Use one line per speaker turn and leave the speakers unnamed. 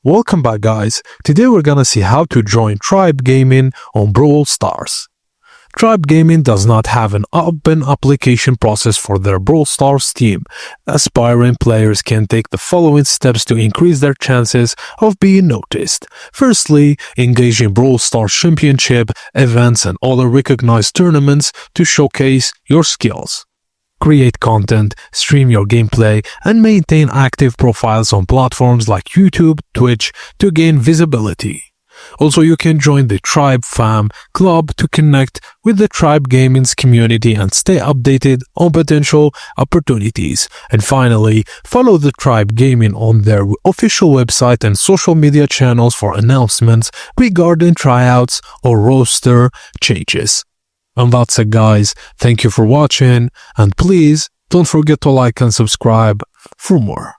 Welcome back, guys. Today we're gonna see how to join Tribe Gaming on Brawl Stars. Tribe Gaming does not have an open application process for their Brawl Stars team. Aspiring players can take the following steps to increase their chances of being noticed. Firstly, engage in Brawl Stars Championship, events and other recognized tournaments to showcase your skills. Create content, stream your gameplay, and maintain active profiles on platforms like YouTube, Twitch to gain visibility. Also, you can join the Tribe Fam Club to connect with the Tribe Gaming's community and stay updated on potential opportunities. And finally, follow the Tribe Gaming on their official website and social media channels for announcements regarding tryouts or roster changes. And that's it, guys. Thank you for watching, and please don't forget to like and subscribe for more.